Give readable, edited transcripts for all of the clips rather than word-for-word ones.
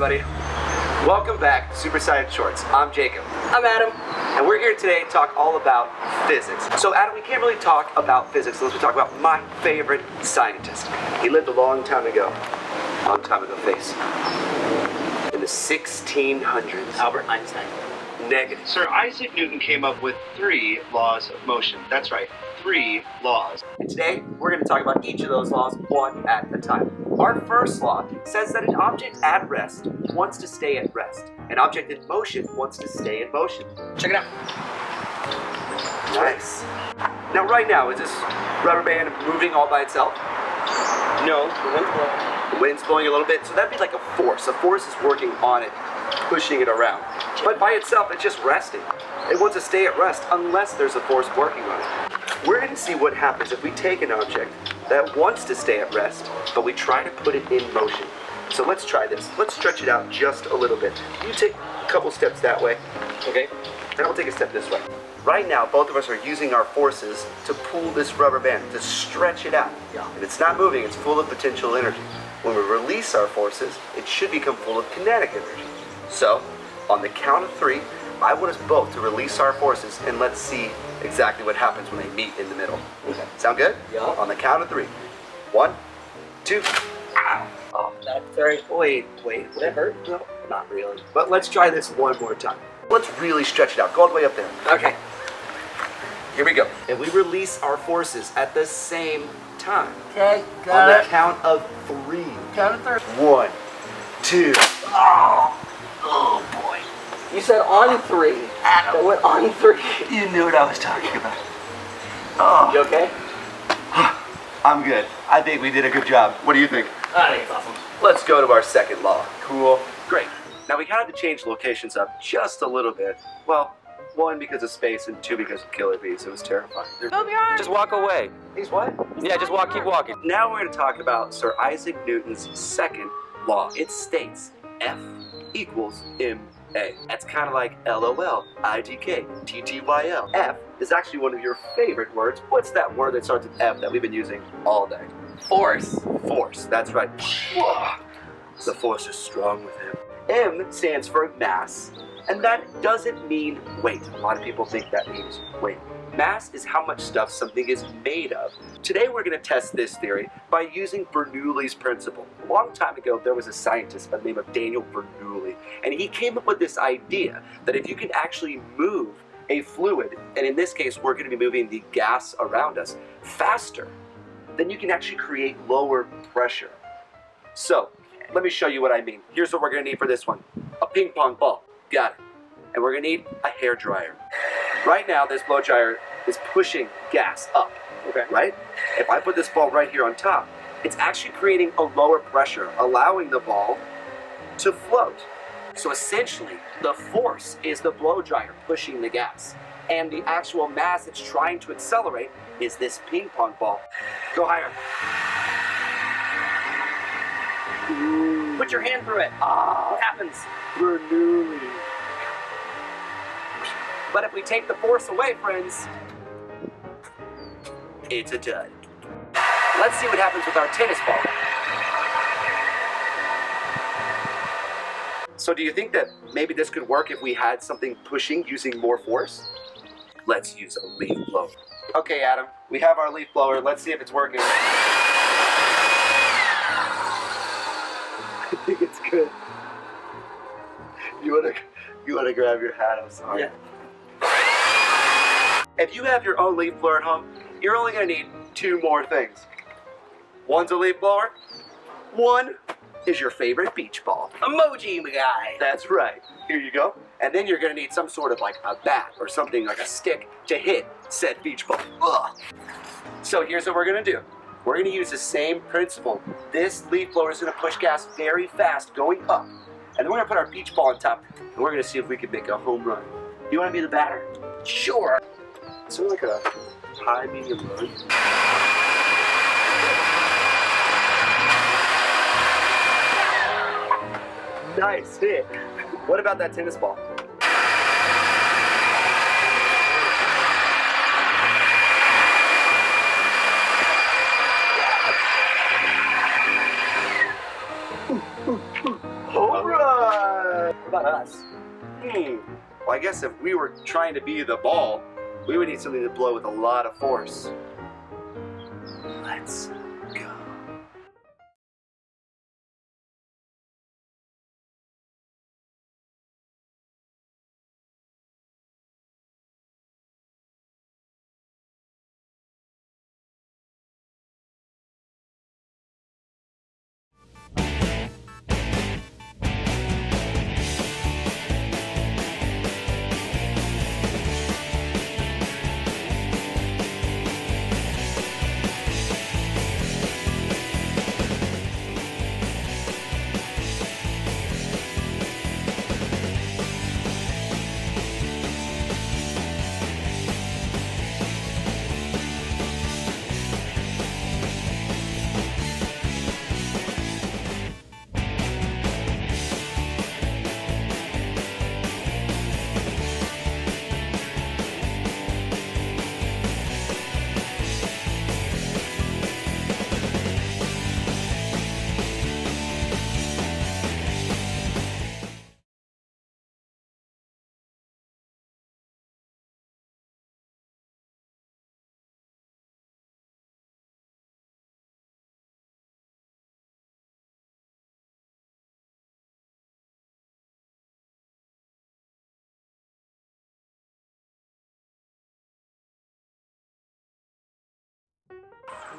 everybody. Welcome back to Super Science Shorts. I'm Jacob. I'm Adam. And we're here today to talk all about physics. So Adam, we can't really talk about physics unless we talk about my favorite scientist. He lived a long time ago. Long time ago, face. In the 1600s. Albert Einstein. Negative. Sir Isaac Newton came up with 3 laws of motion. That's right, 3 laws. And today, we're going to talk about each of those laws one at a time. Our first law says that an object at rest wants to stay at rest. An object in motion wants to stay in motion. Check it out. Nice. Now right now, is this rubber band moving all by itself? No, the wind's blowing. The wind's blowing a little bit, so that'd be like a force. A force is working on it, pushing it around. But by itself, it's just resting. It wants to stay at rest unless there's a force working on it. We're going to see what happens if we take an object that wants to stay at rest, but we try to put it in motion. So let's try this. Let's stretch it out just a little bit. You take a couple steps that way, Okay. and I'll take a step this way. Right now, both of us are using our forces to pull this rubber band, to stretch it out. Yeah. If it's not moving, it's full of potential energy. When we release our forces, it should become full of kinetic energy. So, on the count of 3, I want us both to release our forces, and let's see exactly what happens when they meet in the middle. Okay. Sound good? Yeah. On the count of 3. 1, 2, ow. Oh, that's very. Wait. Would that hurt? No, not really. But let's try this one more time. Let's really stretch it out. Go all the way up there. Okay. Here we go. And we release our forces at the same time. Okay, On got the it. count of 3. Count of 3. 1, 2. Oh boy. You said on 3. That went on 3. You knew what I was talking about. Oh, You okay? I'm good. I think we did a good job. What do you think? I think it's awesome. Let's go to our second law. Cool. Great. Now we had to change locations up just a little bit. Well, 1 because of space and 2 because of killer bees. It was terrifying. Just walk away. He's what? Yeah, just walk, keep walking. Now we're going to talk about Sir Isaac Newton's second law. It states F equals ma. That's kind of like LOL, IDK, TTYL. F is actually one of your favorite words. What's that word that starts with F that we've been using all day? Force. Force, that's right. The force is strong with him. M stands for mass, and that doesn't mean weight. A lot of people think that means weight. Mass is how much stuff something is made of. Today we're going to test this theory by using Bernoulli's principle. A long time ago there was a scientist by the name of Daniel Bernoulli, and he came up with this idea that if you can actually move a fluid, and in this case we're going to be moving the gas around us, faster, then you can actually create lower pressure. So, let me show you what I mean. Here's what we're going to need for this one. A ping pong ball. Got it. And we're going to need a hair dryer. Right now, this blow dryer is pushing gas up. Okay. Right? If I put this ball right here on top, it's actually creating a lower pressure, allowing the ball to float. So essentially, the force is the blow dryer pushing the gas. And the actual mass it's trying to accelerate is this ping pong ball. Go higher. Put your hand through it. What happens? Bernoulli. But if we take the force away, friends, it's a dud. Let's see what happens with our tennis ball. So do you think that maybe this could work if we had something pushing using more force? Let's use a leaf blower. Okay, Adam, we have our leaf blower. Let's see if it's working. I think it's good. You wanna grab your hat? I'm sorry. Yeah. If you have your own leaf blower at home, you're only gonna need 2 more things. One's a leaf blower. 1 is your favorite beach ball. Emoji guy. That's right. Here you go. And then you're gonna need some sort of like a bat or something like a stick to hit said beach ball. Ugh. So here's what we're gonna do. We're gonna use the same principle. This leaf blower is gonna push gas very fast going up. And then we're gonna put our beach ball on top and we're gonna see if we can make a home run. You wanna be the batter? Sure. Is there like a high, medium, low? Nice hit. What about that tennis ball? Home run! I guess if we were trying to be the ball, we would need something to blow with a lot of force. Let's go.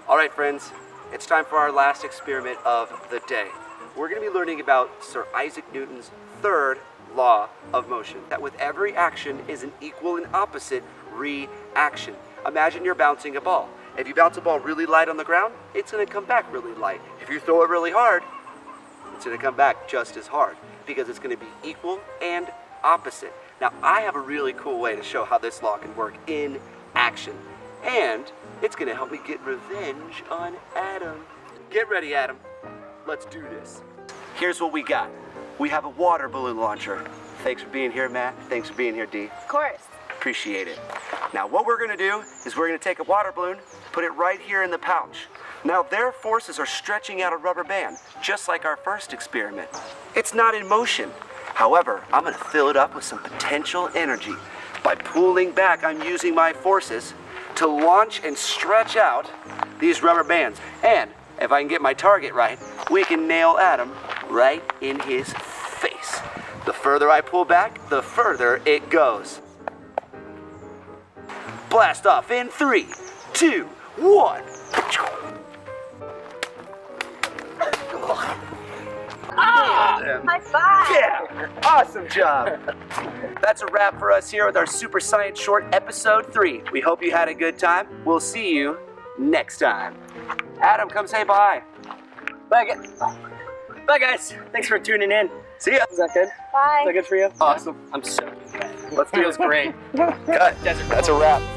All right, friends, it's time for our last experiment of the day. We're going to be learning about Sir Isaac Newton's third law of motion, that with every action is an equal and opposite reaction. Imagine you're bouncing a ball. If you bounce a ball really light on the ground, it's going to come back really light. If you throw it really hard, it's going to come back just as hard because it's going to be equal and opposite. Now, I have a really cool way to show how this law can work in action. And it's gonna help me get revenge on Adam. Get ready, Adam. Let's do this. Here's what we got. We have a water balloon launcher. Thanks for being here, Matt. Thanks for being here, Dee. Of course. Appreciate it. Now, what we're gonna do is we're gonna take a water balloon, put it right here in the pouch. Now, their forces are stretching out a rubber band, just like our first experiment. It's not in motion. However, I'm gonna fill it up with some potential energy. By pulling back, I'm using my forces to launch and stretch out these rubber bands. And if I can get my target right, we can nail Adam right in his face. The further I pull back, the further it goes. Blast off in 3, 2, 1. High five! Yeah, awesome job. That's a wrap for us here with our Super Science Short Episode 3. We hope you had a good time. We'll see you next time. Adam, come say bye. Bye, guys. Thanks for tuning in. See ya. Is that good? Bye. Is that good for you? Awesome. I'm so Let's do Feels great. Cut. That's a wrap.